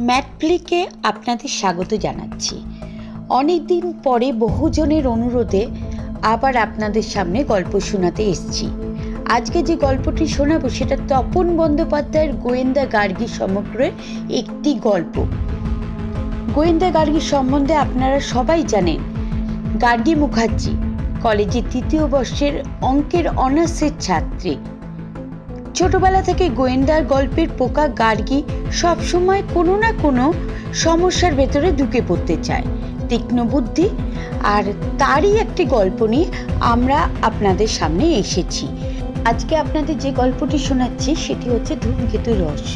ম্যাথপ্লিকে আপনাদের স্বাগত জানাচ্ছি। অনেক দিন পরে বহুজনের অনুরোধে আবার আপনাদের সামনে গল্প শোনাতে এসেছি। আজকে যে গল্পটি শোনাবো সেটা তপন বন্দ্যোপাধ্যায়ের গোয়েন্দা গার্গী সমগ্রের একটি গল্প। গোয়েন্দা গার্গী সম্বন্ধে আপনারা সবাই জানেন। গার্গী মুখার্জি কলেজের ৩য় বর্ষের অঙ্কের অনার্সের ছাত্রী। ছোটবেলা থেকে গোয়েন্দার গল্পের পোকা গার্গী সবসময় কোনো না কোনো সমস্যার ভেতরে ঢুকে পড়তে চায়। তীক্ষ্ণ বুদ্ধি, আর তারই একটি গল্প নিয়ে আমরা আপনাদের সামনে এসেছি। আজকে আপনাদের যে গল্পটি শোনাচ্ছি সেটি হচ্ছে ধূমকেতু রহস্য।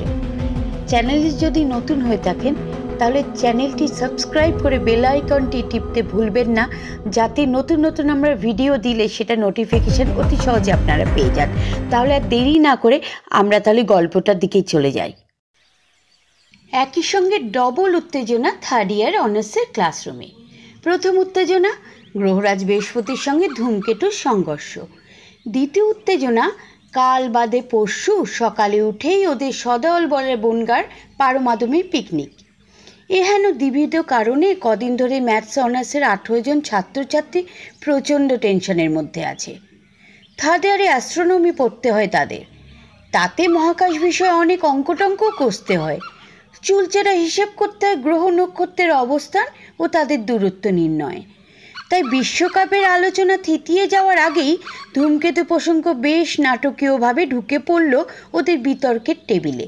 চ্যানেলে যদি নতুন হয়ে থাকেন তাহলে চ্যানেলটি সাবস্ক্রাইব করে বেল আইকনটি টিপতে ভুলবেন না, যাতে নতুন নতুন আমরা ভিডিও দিলে সেটা নোটিফিকেশান অতি সহজে আপনারা পেয়ে যান। তাহলে আর দেরি না করে আমরা তাহলে গল্পটার দিকেই চলে যাই। একই সঙ্গে ডবল উত্তেজনা থার্ড ইয়ার অনার্সের ক্লাসরুমে। প্রথম উত্তেজনা গ্রহরাজ বৃহস্পতির সঙ্গে ধূমকেতুর সংঘর্ষ। দ্বিতীয় উত্তেজনা কাল বাদে পরশু সকালে উঠেই ওদের সদল বলে বনগাঁর পারমাদমের পিকনিক। এহেন দ্বিবিধ কারণে কদিন ধরে ম্যাথস অনার্সের 18 জন ছাত্রছাত্রী প্রচণ্ড টেনশনের মধ্যে আছে। থার্ড ইয়ারে অ্যাস্ট্রোনমি পড়তে হয় তাদের, তাতে মহাকাশ বিষয়ে অনেক অঙ্কটঙ্কও কষতে হয়। চুলচেরা হিসেব করতে হয় গ্রহ নক্ষত্রের অবস্থান ও তাদের দূরত্ব নির্ণয়। তাই বিশ্বকাপের আলোচনা থিতিয়ে যাওয়ার আগেই ধূমকেতু প্রসঙ্গ বেশ নাটকীয়ভাবে ঢুকে পড়ল ওদের বিতর্কের টেবিলে।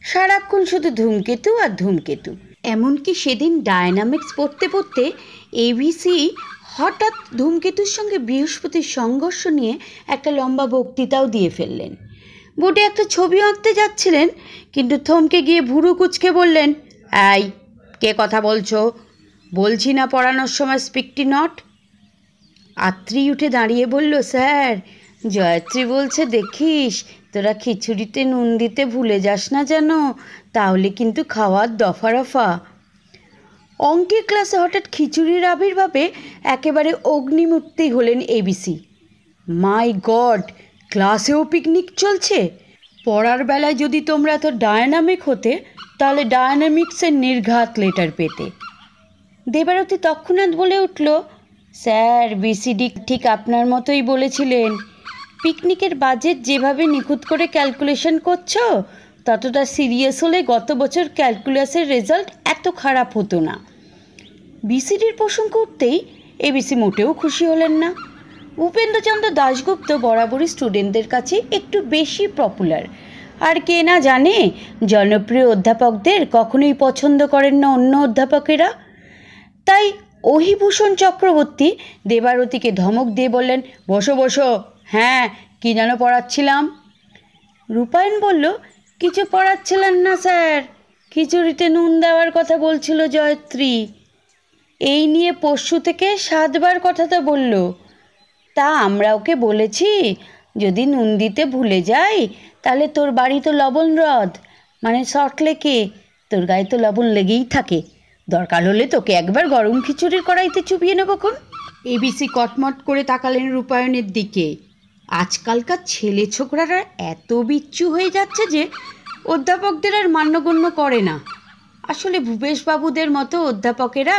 সারাক্ষণ শুধু ধূমকেতু আর ধূমকেতু। এমনকি সেদিন ডায়নামিক্স পড়তে পড়তে এবিসি হঠাৎ ধূমকেতুর সঙ্গে বৃহস্পতির সংঘর্ষ নিয়ে একটা লম্বা বক্তৃতাও দিয়ে ফেললেন। বোর্ডে একটা ছবি আঁকতে যাচ্ছিলেন, কিন্তু থমকে গিয়ে ভুরু কুঁচকে বললেন, এই কে কথা বলছো? বলছি না পড়ানোর সময় স্পিকটি নট। আত্রি উঠে দাঁড়িয়ে বলল, স্যার জয়ত্রী বলছে দেখিস তোরা খিচুড়িতে নুন দিতে ভুলে যাস না যেন, তাহলে কিন্তু খাওয়ার দফা রফা। অঙ্কের ক্লাসে হঠাৎ খিচুড়ির আবির্ভাবে একেবারে অগ্নিমূর্তি হলেন এবিসি। মাই গড, ক্লাসেও পিকনিক চলছে? পড়ার বেলায় যদি তোমরা এত ডায়নামিক হতে তাহলে ডায়নামিক্সের নির্ঘাত লেটার পেতে। দেবারতী তৎক্ষণাৎ বলে উঠল, স্যার বিসিডি ঠিক আপনার মতোই বলেছিলেন। পিকনিকের বাজেট যেভাবে নিখুঁত করে ক্যালকুলেশন করছো ততটা সিরিয়াস হলে গত বছর ক্যালকুলাসের রেজাল্ট এত খারাপ হতো না। বিসিডির প্রসঙ্গ উঠতেই এবিসি মোটেও খুশি হলেন না। উপেন্দ্রচন্দ্র দাশগুপ্ত বরাবরই স্টুডেন্টদের কাছে একটু বেশি পপুলার। আর কে না জানে জনপ্রিয় অধ্যাপকদের কখনোই পছন্দ করেন না অন্য অধ্যাপকেরা। তাই অহিভূষণ চক্রবর্তী দেবারতীকে ধমক দিয়ে বললেন, বসো বসো। হ্যাঁ, কী যেন পড়াচ্ছিলাম? রূপায়ণ বলল, কিছু পড়াচ্ছিলেন না স্যার, খিচুড়িতে নুন দেওয়ার কথা বলছিল জয়ত্রী। এই নিয়ে পরশু থেকে 7 বার কথাটা বলল। তা আমরা ওকে বলেছি যদি নুন দিতে ভুলে যাই তাহলে তোর বাড়ি তো লবণ হ্রদ মানে সল্টলেকে, তোর গায়ে তো লবণ লেগেই থাকে, দরকার হলে তোকে একবার গরম খিচুড়ির কড়াইতে চুবিয়ে নেব কোন। এবিসি কটমট করে তাকালেন রূপায়ণের দিকে। আজকালকার ছেলে ছোকরারা এত বিচ্ছু হয়ে যাচ্ছে যে অধ্যাপকদের আর মান্যগণ্য করে না। আসলে ভূপেশবাবুদের মতো অধ্যাপকেরা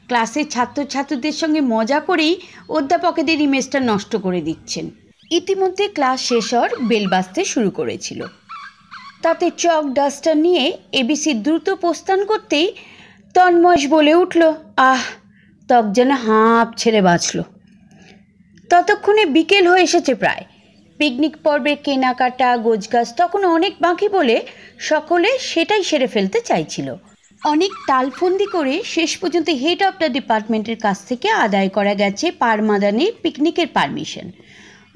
ক্লাসের ছাত্রছাত্রীদের সঙ্গে মজা করেই অধ্যাপকেদের ইমেজটা নষ্ট করে দিচ্ছেন। ইতিমধ্যে ক্লাস শেষ হওয়ার বেল বাজতে শুরু করেছিল। তাতে চক ডাস্টার নিয়ে এবিসি দ্রুত প্রস্থান করতেই তন্ময় বলে উঠল, আহ, ত্বক যেন হাঁপ ছেড়ে বাঁচল। ততক্ষণে বিকেল হয়ে এসেছে প্রায়। পিকনিক পর্বের কেনাকাটা গোছগাছ তখন অনেক বাকি বলে সকলে সেটাই সেরে ফেলতে চাইছিল। অনেক তালফন্দি করে শেষ পর্যন্ত হেড অফ দ্য ডিপার্টমেন্টের কাছ থেকে আদায় করা গেছে পারমাদানির পিকনিকের পারমিশন।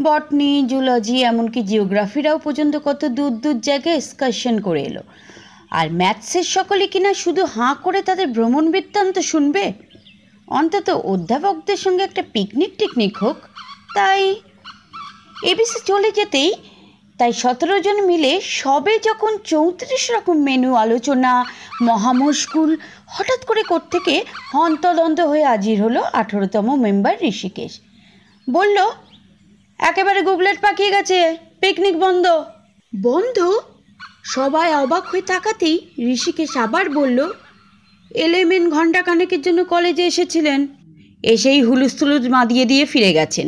বটনি, জুলজি, এমনকি জিওগ্রাফিরাও পর্যন্ত কত দূর দূর জায়গায় এক্সকারশন করে এলো। আর ম্যাথসের সকলে কিনা শুধু হাঁ করে তাদের ভ্রমণ বৃত্তান্ত শুনবে। অন্তত অধ্যাপকদের সঙ্গে একটা পিকনিক হোক। তাই এবিসি চলে যেতেই 17 জন মিলে সবে যখন 34 রকম মেনু আলোচনা মহামুশকুল, হঠাৎ করে কোত্থেকে হন্তদন্ত হয়ে হাজির হলো 18তম মেম্বার ঋষিকেশ। বলল, একেবারে গুবলেট পাকিয়ে গেছে, পিকনিক বন্ধ। বন্ধ? সবাই অবাক হয়ে তাকাতেই ঋষিকেশ আবার বলল, এলেমেন্ট ঘণ্টা খানেকের জন্য কলেজে এসেছিলেন, এসেই হুলুস্থুলুস মাদিয়ে দিয়ে ফিরে গেছেন।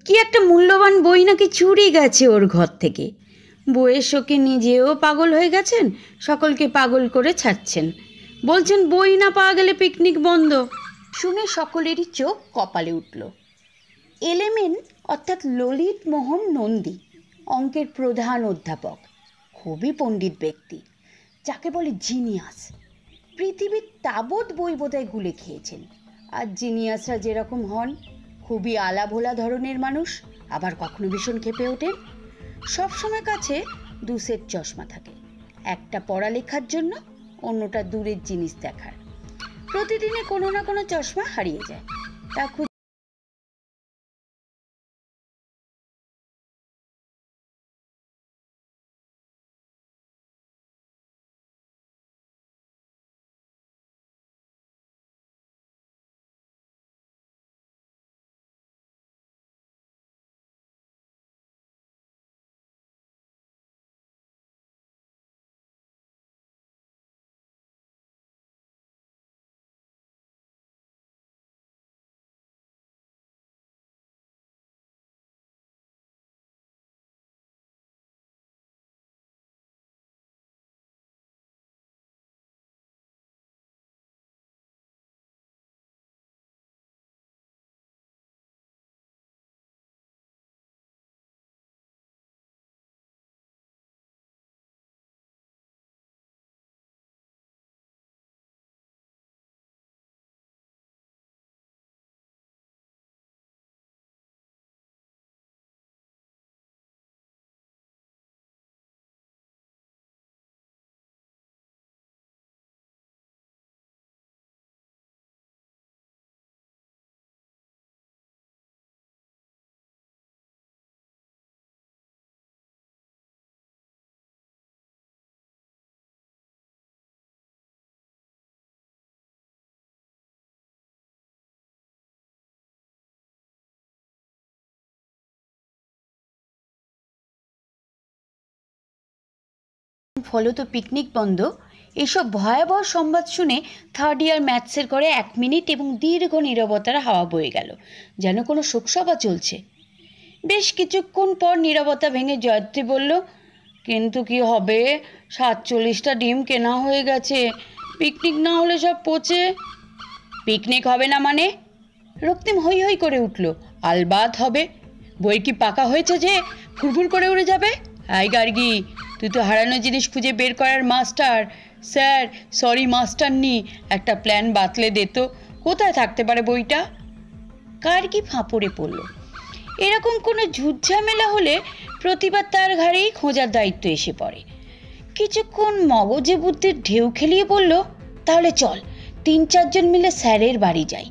কি একটা মূল্যবান বই নাকি চুরি গেছে ওর ঘর থেকে। বইয়ের শোকে নিজেও পাগল হয়ে গেছেন, সকলকে পাগল করে ছাড়ছেন। বলছেন বই না পাওয়া গেলে পিকনিক বন্ধ। শুনে সকলেরই চোখ কপালে উঠল। এলেমেন্ট অর্থাৎ ললিত মোহন নন্দী অঙ্কের প্রধান অধ্যাপক, খুবই পণ্ডিত ব্যক্তি, যাকে বলে জিনিয়াস। পৃথিবীর তাবৎ বই বোধহয় গুলে খেয়েছেন। আর জিনিয়াসরা যেরকম হন, খুবই আলাভোলা ধরনের মানুষ, আবার কখনো ভীষণ ক্ষেপে ওঠেন। সবসময় কাছে 2 সেট চশমা থাকে, একটা পড়ালেখার জন্য, অন্যটা দূরের জিনিস দেখার। প্রতিদিনে কোনো না কোনো চশমা হারিয়ে যায়, তা ফলত পিকনিক বন্ধ, এসব ভয়াবহ সংবাদ শুনে 3rd ইয়ার ম্যাথসের করে 1 মিনিট এবং দীর্ঘ নীরবতার হাওয়া বয়ে গেল, যেন কোনো শোকসভা চলছে। বেশ কিছুক্ষণ পর নীরবতা ভেঙে জয়ত্রী বলল, কিন্তু কি হবে, 47টা ডিম কেনা হয়ে গেছে, পিকনিক না হলে সব পচে। পিকনিক হবে না মানে? রক্তিম হৈ হৈ করে উঠল, আলবাত হবে। বই কি পাকা হয়েছে যে ফুরফুর করে উড়ে যাবে? আই গার্গি, তুই তো হারানো জিনিস খুঁজে বের করার মাস্টার। স্যার, সরি মাস্টারনি, একটা প্ল্যান বাতলে দে তো, কোথায় থাকতে পারে বইটা? গার্গি ফাঁপড়ে পড়ল। এরকম কোনো ঝুটঝামেলা হলে প্রতিবার তার ঘাড়েই খোঁজার দায়িত্ব এসে পড়ে। কিছুক্ষণ মগজে বুদ্ধির ঢেউ খেলিয়ে বলল, তাহলে চল 3-4 জন মিলে স্যারের বাড়ি যাই,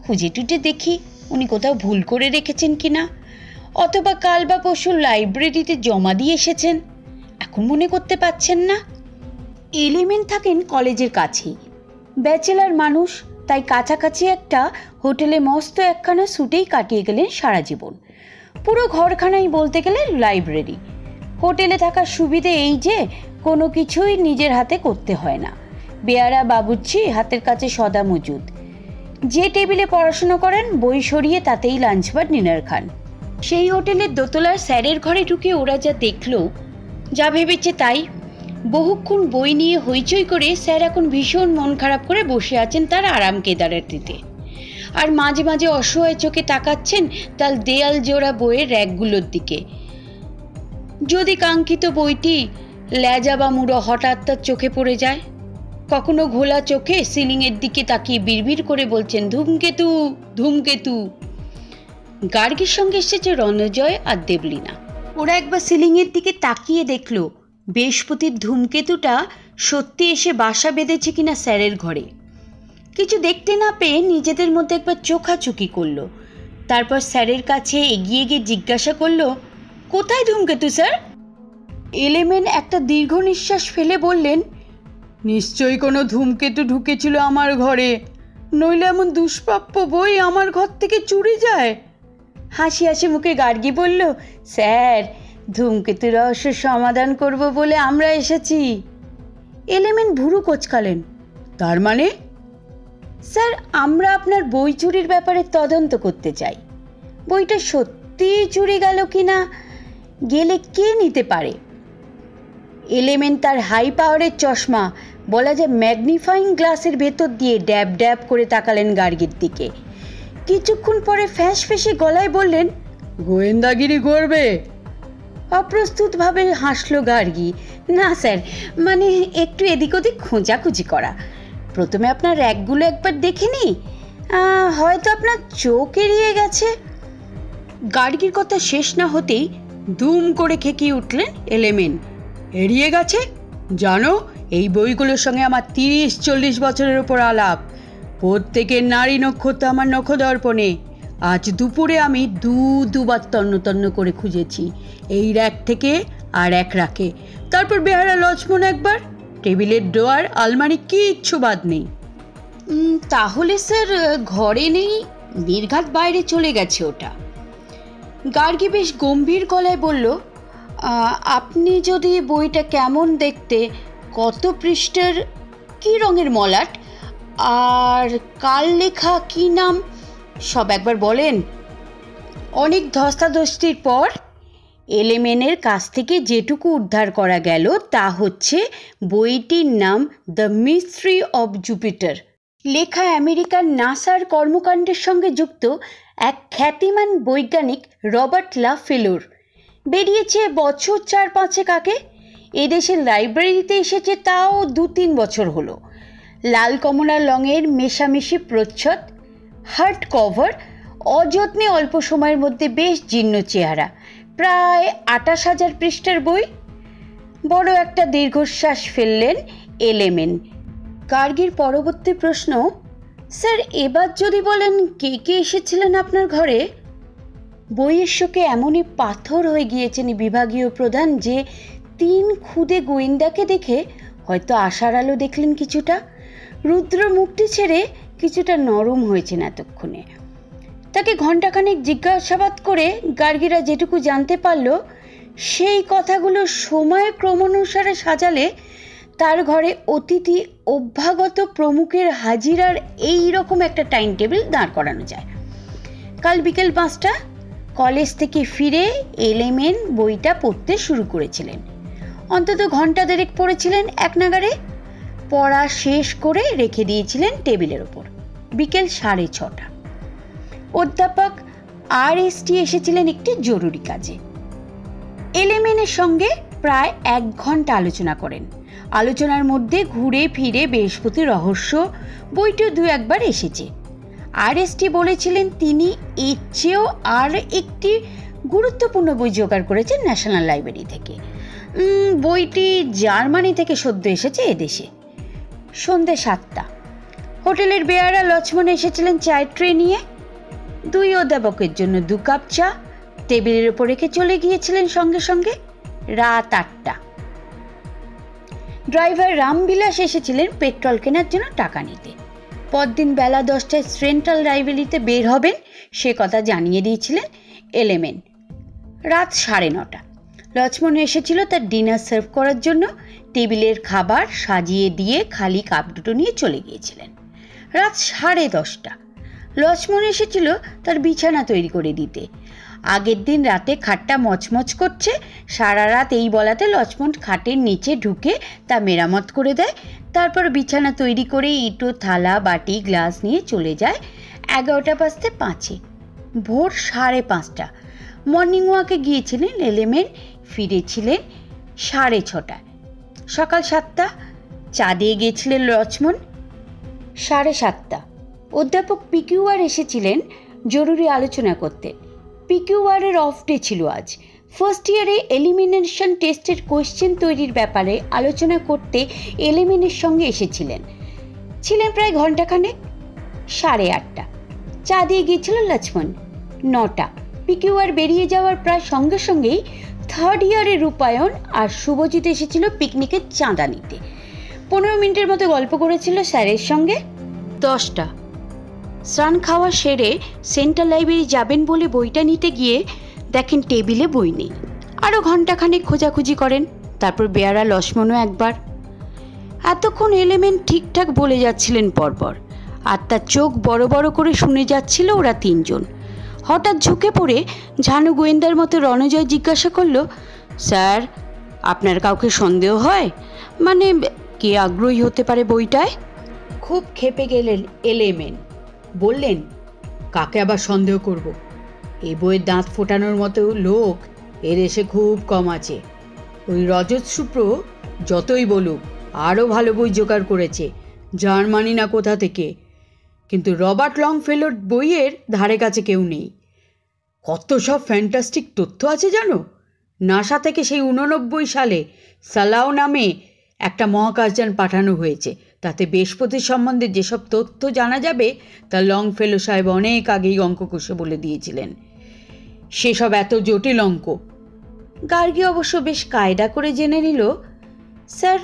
খুঁজে টুটে দেখি উনি কোথাও ভুল করে রেখেছেন কিনা, অথবা কাল বা পরশু লাইব্রেরিতে জমা দিয়ে এসেছেন, এখন মনে করতে পারছেন না। এলিমেন্ট থাকেন কলেজের কাছেই, ব্যাচেলার মানুষ, তাই কাছাকাছি একটা হোটেলে মস্ত একখানা স্যুটেই কাটিয়ে গেলেন সারা জীবন। পুরো ঘরখানাই বলতে গেলে লাইব্রেরি। হোটেলে থাকার সুবিধে এই যে কোনো কিছুই নিজের হাতে করতে হয় না, বেয়ারা বাবুর্চি হাতের কাছে সদা মজুদ। যে টেবিলে পড়াশুনো করেন বই সরিয়ে তাতেই লাঞ্চ বা ডিনার খান। সেই হোটেলের দোতলার স্যারের ঘরে ঢুকে ওরা যা দেখল, যা ভেবেছে তাই। বহুক্ষণ বই নিয়ে হইচই করে স্যার এখন ভীষণ মন খারাপ করে বসে আছেন তার আরাম কেদারাটিতে, আর মাঝে মাঝে অসহায় চোখে তাকাচ্ছেন তার দেয়াল জোড়া বইয়ের র্যাকগুলোর দিকে। যদি কাঙ্ক্ষিত বইটি লেজা বা মুড়ো হঠাৎ তার চোখে পড়ে যায়, কখনো ঘোলা চোখে সিলিংয়ের দিকে তাকিয়ে বিড়বিড় করে বলছেন, ধূমকেতু ধূমকেতু। গার্গীর সঙ্গে এসেছে রণজয় আর দেবলীনা। ওরা একবার সিলিংয়ের দিকে তাকিয়ে দেখল বৃহস্পতির ধূমকেতুটা সত্যি এসে বাসা বেঁধেছে কিনা স্যারের ঘরে। কিছু দেখতে না পেয়ে নিজেদের মধ্যে একবার চোখাচোখি করলো। তারপর স্যারের কাছে এগিয়ে গিয়ে জিজ্ঞাসা করলো, কোথায় ধূমকেতু স্যার? এলেমেন্ট একটা দীর্ঘ নিঃশ্বাস ফেলে বললেন, নিশ্চয়ই কোনো ধূমকেতু ঢুকেছিল আমার ঘরে, নইলে এমন দুষ্প্রাপ্য বই আমার ঘর থেকে চুরি যায়। হাসি হাসি মুখে গার্গী বলল, স্যার ধূমকেতু রহস্যের সমাধান করব বলে আমরা এসেছি। এলিমেন্ট ভুরু কোচকালেন। তার মানে? স্যার, আমরা আপনার বই চুরির ব্যাপারে তদন্ত করতে চাই। বইটা সত্যি চুরি গেল কিনা, গেলে কে নিতে পারে? এলিমেন্ট তার হাই পাওয়ারের চশমা, বলা যায় ম্যাগনিফাইং গ্লাসের ভেতর দিয়ে ড্যাব ড্যাব করে তাকালেন গার্গীর দিকে। কিছুক্ষণ পরে ফ্যাঁস ফেঁসে গলায় বললেন, গোয়েন্দাগিরি করবে? অপ্রস্তুতভাবে হাসল গার্গী। না স্যার, মানে একটু এদিক ওদিক খোঁজাখুঁজি করা। প্রথমে আপনার র্যাকগুলো একবার দেখে নি, হয়তো আপনার চোখ এড়িয়ে গেছে। গার্গীর কথা শেষ না হতেই দুম করে খেকিয়ে উঠলেন এলিমেন্ট। এড়িয়ে গেছে? জানো, এই বইগুলোর সঙ্গে আমার 30-40 বছরের ওপর আলাপ। প্রত্যেকের নারী নক্ষত্র আমার নখদর্পণে। আজ দুপুরে আমি দুবার তন্ন করে খুঁজেছি, এই র্যাক থেকে আর এক রাখে, তারপর বেহারা লক্ষ্মণ একবার, টেবিলের ডোয়ার, আলমারি, কিচ্ছু বাদ নেই। তাহলে স্যার ঘরে নেই, নির্ঘাত বাইরে চলে গেছে ওটা। গার্গী বেশ গম্ভীর গলায় বলল, আপনি যদি বইটা কেমন দেখতে, কত পৃষ্ঠার, কী রঙের মলাট, আর কার লেখা, কী নাম, সব একবার বলেন। অনেক ধস্তাধস্তির পর এলিমেন্টের কাছ থেকে যেটুকু উদ্ধার করা গেল তা হচ্ছে বইটির নাম দ্য মিস্ট্রি অব জুপিটার, লেখা আমেরিকার নাসার কর্মকাণ্ডের সঙ্গে যুক্ত এক খ্যাতিমান বৈজ্ঞানিক রবার্ট লা ফেলোর। বেরিয়েছে বছর 4-5 আগে। এদেশের লাইব্রেরিতে এসেছে তাও 2-3 বছর হলো। লাল কমলা রঙের মেশামেশি প্রচ্ছদ, হার্ড কভার, অযত্নে অল্প সময়ের মধ্যে বেশ জীর্ণ চেহারা, প্রায় 28,000 পৃষ্ঠার বই। বড় একটা দীর্ঘশ্বাস ফেললেন এলিমেন্ট। গার্গীর পরবর্তী প্রশ্ন, স্যার এবার যদি বলেন কে কে এসেছিলেন আপনার ঘরে? বইয়ের শোকে এমনই পাথর হয়ে গিয়েছেন বিভাগীয় প্রধান যে 3 খুদে গোয়েন্দাকে দেখে হয়তো আশার আলো দেখলেন কিছুটা। রুদ্র মুখটি ছেড়ে কিছুটা নরম হয়েছেন এতক্ষণে। তাকে ঘণ্টাখানেক জিজ্ঞাসাবাদ করে গার্গীরা যেটুকু জানতে পারল, সেই কথাগুলো সময় ক্রমানুসারে সাজালে তার ঘরে অতিথি অভ্যাগত প্রমুখের হাজিরার এই রকম একটা টাইম টেবিল দাঁড় করানো যায়। কাল বিকেল 5টা কলেজ থেকে ফিরে এলিমেন্ট বইটা পড়তে শুরু করেছিলেন। অন্তত ঘন্টা দেড়েক পড়েছিলেন এক নাগারে। পড়া শেষ করে রেখে দিয়েছিলেন টেবিলের ওপর। বিকেল 6:30। অধ্যাপক RST এসেছিলেন একটি জরুরি কাজে। এলিমেন্টের সঙ্গে প্রায় 1 ঘন্টা আলোচনা করেন। আলোচনার মধ্যে ঘুরে ফিরে বৃহস্পতি রহস্য বইটিও 2-1 এসেছে। RST বলেছিলেন তিনি এর চেয়েও আর একটি গুরুত্বপূর্ণ বই জোগাড় করেছেন ন্যাশনাল লাইব্রেরি থেকে। বইটি জার্মানি থেকে সদ্য এসেছে এদেশে। সন্ধ্যে 7টা। হোটেলের বেয়ারা লক্ষ্মণ এসেছিলেন চায়ের ট্রে নিয়ে। 2 অধ্যাপকের জন্য 2 কাপ চা টেবিলের ওপর রেখে চলে গিয়েছিলেন সঙ্গে সঙ্গে। রাত 8টা। ড্রাইভার রামবিলাস এসেছিলেন পেট্রোল কেনার জন্য টাকা নিতে। পরদিন বেলা 10টায় সেন্ট্রাল লাইব্রেরিতে বের হবেন সে কথা জানিয়ে দিয়েছিলেন এলিমেন্ট। রাত 9:30। লক্ষ্মণ এসেছিল তার ডিনার সার্ভ করার জন্য। টেবিলের খাবার সাজিয়ে দিয়ে খালি কাপ দুটো নিয়ে চলে গিয়েছিলেন। রাত 10:30। লক্ষ্মণ এসেছিল তার বিছানা তৈরি করে দিতে। আগের দিন রাতে খাটটা মচমচ করছে, সারা রাত এই বলাতে লক্ষ্মণ খাটের নিচে ঢুকে তা মেরামত করে দেয়। তারপর বিছানা তৈরি করে ইটো, থালা, বাটি, গ্লাস নিয়ে চলে যায় 11:05। ভোর 5:30। মর্নিং ওয়াকে গিয়েছিলেন এলিমেন্ট, ফিরেছিলেন 6:30। সকাল 7টা। চা দিয়ে গিয়েছিলেন লক্ষ্মণ। 7:30। অধ্যাপক PQR এসেছিলেন জরুরি আলোচনা করতে। PQR-এর অফ ডে ছিল আজ। ফার্স্ট ইয়ারে এলিমিনেশন টেস্টের কোয়েশ্চেন তৈরির ব্যাপারে আলোচনা করতে এলিমেন্টের সঙ্গে এসেছিলেন। ছিলেন প্রায় ঘণ্টাখানেক। 8:30। চা দিয়ে গিয়েছিল লক্ষ্মণ। 9টা। PQR বেরিয়ে যাওয়ার প্রায় সঙ্গে সঙ্গেই থার্ড ইয়ারের রূপায়ণ আর শুভজিৎ এসেছিল পিকনিকের চাঁদা নিতে। 15 মিনিটের মতো গল্প করেছিল স্যারের সঙ্গে। 10টা। স্নান খাওয়া সেরে সেন্ট্রাল লাইব্রেরি যাবেন বলে বইটা নিতে গিয়ে দেখেন টেবিলে বই নেই। আরও ঘণ্টাখানেক খোঁজাখুঁজি করেন। তারপর বেয়ারা লক্ষ্মণও একবার। এতক্ষণ এলিমেন্ট ঠিকঠাক বলে যাচ্ছিলেন পরপর, আর তার চোখ বড় বড় করে শুনে যাচ্ছিল ওরা তিনজন। হঠাৎ ঝুঁকে পড়ে ঝানু গোয়েন্দার মতো রণজয় জিজ্ঞাসা করল, স্যার, আপনার কাউকে সন্দেহ হয়? মানে কে আগ্রহী হতে পারে বইটায়? খুব ক্ষেপে গেলেন এলিমেন্ট, বললেন, কাকে আবার সন্দেহ করব? এই বইয়ের দাঁত ফোটানোর মতো লোক এদেশে খুব কম আছে। ওই রজত সুপ্র যতই বলুক আরও ভালো বই জোগাড় করেছে, জার্মানি না কোথা থেকে, কিন্তু রবার্ট লংফেলোর বইয়ের ধারে কাছে কেউ নেই। কত সব ফ্যান্টাস্টিক তথ্য আছে জানো? নাসা থেকে সেই 89 সালে সালাও নামে একটা মহাকাশযান পাঠানো হয়েছে। তাতে বৃহস্পতি সম্বন্ধে যেসব তথ্য জানা যাবে তা লংফেলো সাহেব অনেক আগেই অঙ্ক কষে বলে দিয়েছিলেন। সেসব এত জটিল অঙ্ক। গার্গী অবশ্য বেশ কায়দা করে জেনে নিল, স্যার,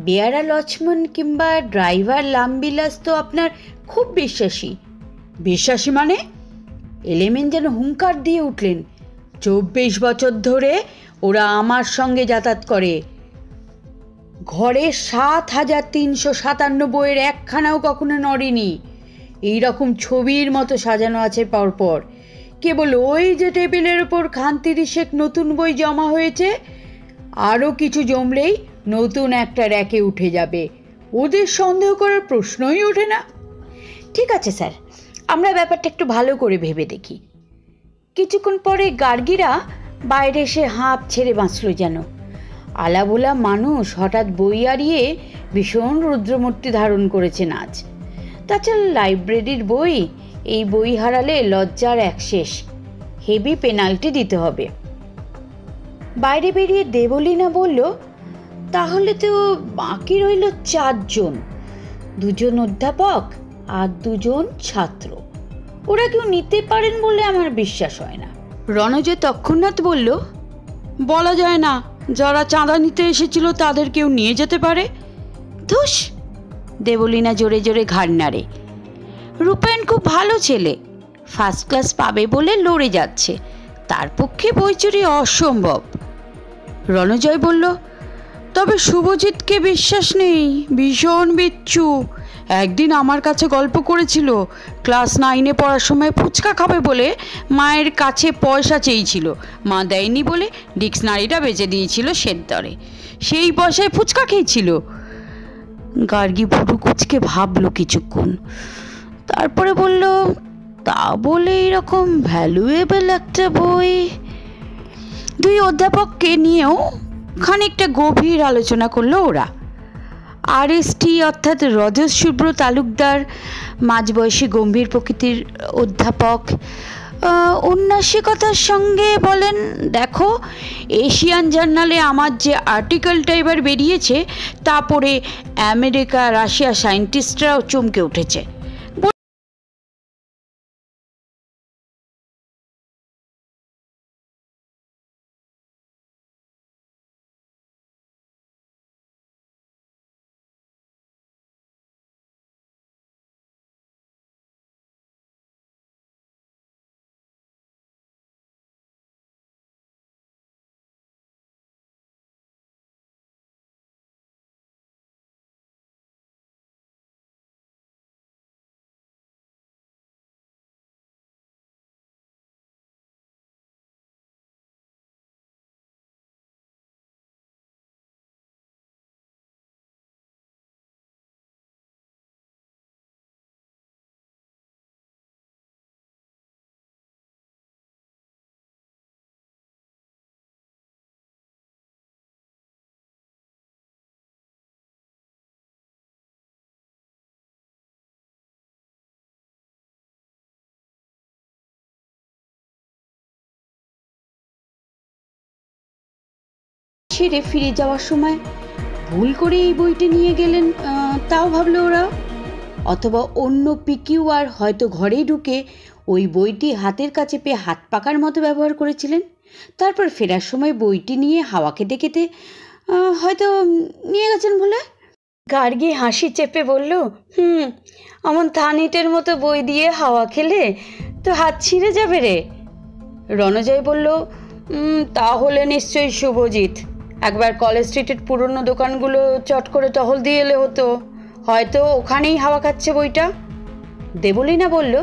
বেয়ারা লক্ষ্মণ কিংবা ড্রাইভার লামবিলাস তো আপনার খুব বিশ্বাসী। বিশ্বাসী মানে? এলিমেন্ট যেন হুঙ্কার দিয়ে উঠলেন, 24 বছর ধরে ওরা আমার সঙ্গে যাতায়াত করে। ঘরে 7357 বইয়ের একখানাও কখনো নড়েনি। এইরকম ছবির মতো সাজানো আছে পরপর। কেবল ওই যে টেবিলের ওপর খান 30 নতুন বই জমা হয়েছে, আরও কিছু জমলেই নতুন একটা র্যাকে উঠে যাবে। ওদের সন্দেহ করার প্রশ্নই ওঠে না। ঠিক আছে স্যার, আমরা ব্যাপারটা একটু ভালো করে ভেবে দেখি। কিছুক্ষণ পরে গার্গীরা বাইরে এসে হাঁপ ছেড়ে বাঁচল যেন। আলাবোলা মানুষ হঠাৎ বই হারিয়ে ভীষণ রুদ্রমূর্তি ধারণ করেছেন আজ। তাছাড়া লাইব্রেরির বই, এই বই হারালে লজ্জার এক শেষ, হেভি পেনাল্টি দিতে হবে। বাইরে বেরিয়ে দেবলীনা বলল, তাহলে তো বাকি রইল 4 জন, 2 জন অধ্যাপক আর 2 জন ছাত্র। ওরা কেউ নিতে পারেন বলে আমার বিশ্বাস হয় না। রণজয় তৎক্ষণাৎ বলল, বলা যায় না, যারা চাঁদা নিতে এসেছিল তাদের কেউ নিয়ে যেতে পারে। ধুস! দেবলীনা জোরে জোরে ঘাড় নাড়ে। রূপায়ণ খুব ভালো ছেলে, ফার্স্ট ক্লাস পাবে বলে লড়ে যাচ্ছে, তার পক্ষে বই চুরি অসম্ভব। রণজয় বলল, তবে শুভজিৎকে বিশ্বাস নেই, ভীষণ বিচ্ছু। একদিন আমার কাছে গল্প করেছিল, ক্লাস 9-এ পড়ার সময় ফুচকা খাবে বলে মায়ের কাছে পয়সা চেয়েছিল, মা দেয়নি বলে ডিকশনারিটা বেচে দিয়েছিল সের দরে, সেই পয়সায় ফুচকা খেয়েছিল। গার্গী ভুরু কুচকে ভাবল কিছুক্ষণ, তারপরে বলল, তা বলে এরকম ভ্যালুয়েবল একটা বই। 2 অধ্যাপককে নিয়েও খানিকটা গভীর আলোচনা করলো ওরা। আরএসটি অর্থাৎ রজত শুভ্র তালুকদার, মাঝবয়সী গম্ভীর প্রকৃতির অধ্যাপক, উন্নাসিকতার সঙ্গে বলেন, দেখো, এশিয়ান জার্নালে আমার যে আর্টিকেলটা এবার বেরিয়েছে তা পড়ে আমেরিকা, রাশিয়া সায়েন্টিস্টরাও চমকে উঠেছে। ছেড়ে ফিরে যাওয়ার সময় ভুল করে এই বইটি নিয়ে গেলেন, তাও ভাবলো ওরা। অথবা অন্য পিকিউআর হয়তো ঘরেই ঢুকে ওই বইটি হাতের কাছে পেয়ে হাত পাকার মতো ব্যবহার করেছিলেন। তারপর ফেরার সময় বইটি নিয়ে হাওয়া খেতে খেতে হয়তো নিয়ে গেছেন বলে। গার্গী হাসি চেপে বলল, অমন থানিটের মতো বই দিয়ে হাওয়া খেলে তো হাত ছিঁড়ে যাবে রে। রণজয় বলল, তাহলে নিশ্চয়ই শুভজিৎ। একবার কলেজ স্ট্রিটের পুরনো দোকানগুলো চট করে টহল দিয়ে এলে হতো, হয়তো ওখানেই হাওয়া খাচ্ছে বইটা। দেবলীনা বলল,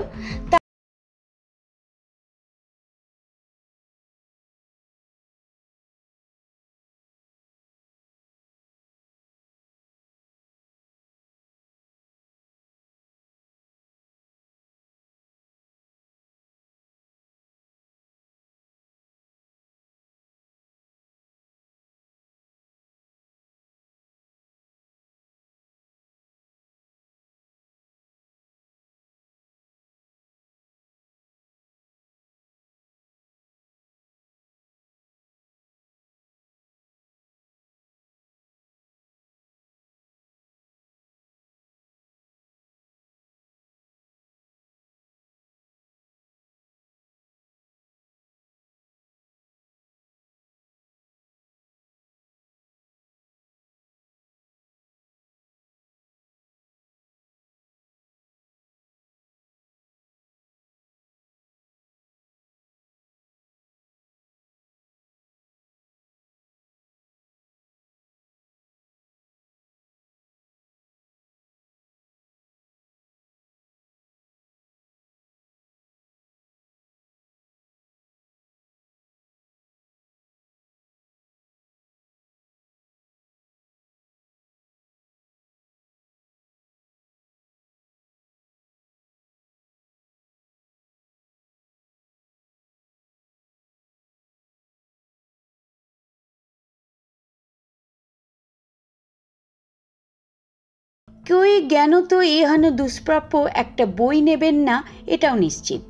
কেউই জ্ঞানত এহেন দুষ্প্রাপ্য একটা বই নেবেন না, এটাও নিশ্চিত।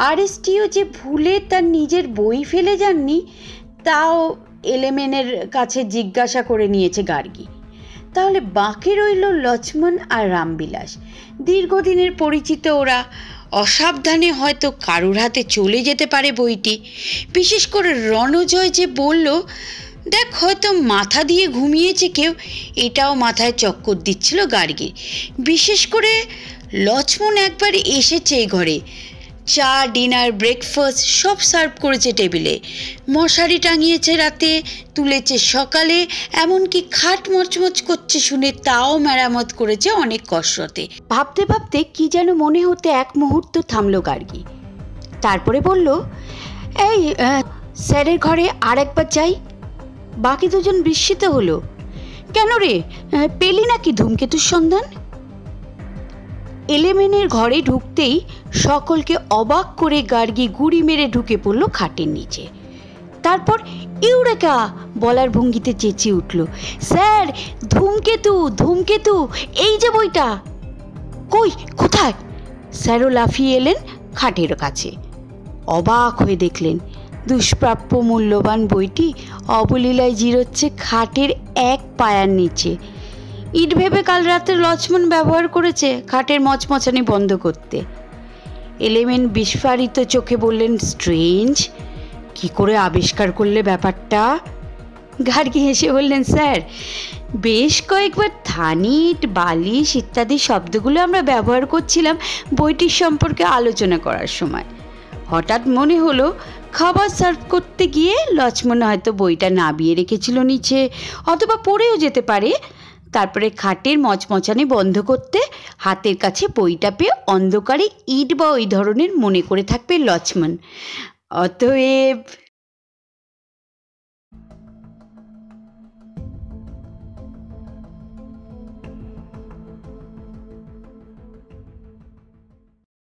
আরএসটিও যে ভুলে তার নিজের বই ফেলে যাননি, তাও এলেমেনের কাছে জিজ্ঞাসা করে নিয়েছে গার্গী। তাহলে বাকি রইল লক্ষ্মণ আর রামবিলাস। দীর্ঘদিনের পরিচিত ওরা, অসাবধানে হয়তো কারুর হাতে চলে যেতে পারে বইটি। বিশেষ করে রণজয় যে বলল, দেখ হয়তো মাথা দিয়ে ঘুমিয়েছে কেউ, এটাও মাথায় চক্কর দিচ্ছিল গার্গীর। বিশেষ করে লক্ষ্মণ একবার এসেছে এই ঘরে, চা, ডিনার, ব্রেকফাস্ট সব সার্ভ করেছে টেবিলে, মশারি টাঙিয়েছে রাতে, তুলেছে সকালে, এমনকি খাট মচমচ করছে শুনে তাও মেরামত করেছে অনেক কসরতে। ভাবতে ভাবতে কি যেন মনে হতে এক মুহূর্ত থামলো গার্গী। তারপরে বলল, এই স্যারের ঘরে আর একবার যাই। বাকি দুজন বিস্মিত হলো। কেন রে, পেলি নাকি ধূমকেতুর সন্ধান? এলেমেনের ঘরে ঢুকতেই সকলকে অবাক করে গার্গী গুড়ি মেরে ঢুকে পড়ল খাটের নিচে। তারপর ইউরেকা বলার ভঙ্গিতে চেঁচিয়ে উঠল, স্যার ধূমকেতু, ধূমকেতু, এই যে বইটা। কই, কোথায়? স্যারও লাফিয়ে এলেন খাটের কাছে। অবাক হয়ে দেখলেন দুষ্প্রাপ্য মূল্যবান বইটি অবলীলায় জিরোচ্ছে খাটের এক পায়ার নিচে। ইট ভেবে কাল রাতে লক্ষ্মণ ব্যবহার করেছে খাটের মচমচানি বন্ধ করতে। এলেমেন বিস্ফারিত চোখে বললেন, স্ট্রেঞ্জ, কি করে আবিষ্কার করলে ব্যাপারটা? গার্গী হেসে বললেন, স্যার বেশ কয়েকবার থানিট, বালিশ ইত্যাদি শব্দগুলো আমরা ব্যবহার করছিলাম বইটির সম্পর্কে আলোচনা করার সময়। হঠাৎ মনে হলো খাবার সার্ভ করতে গিয়ে লক্ষ্মণ হয়তো বইটা নাবিয়ে রেখেছিল নিচে, অথবা পড়েও যেতে পারে। তারপরে খাটের মচমচানি বন্ধ করতে হাতের কাছে বইটা পেয়ে অন্ধকারে ইট বা ওই ধরনের মনে করে থাকবে লক্ষ্মণ। অতএব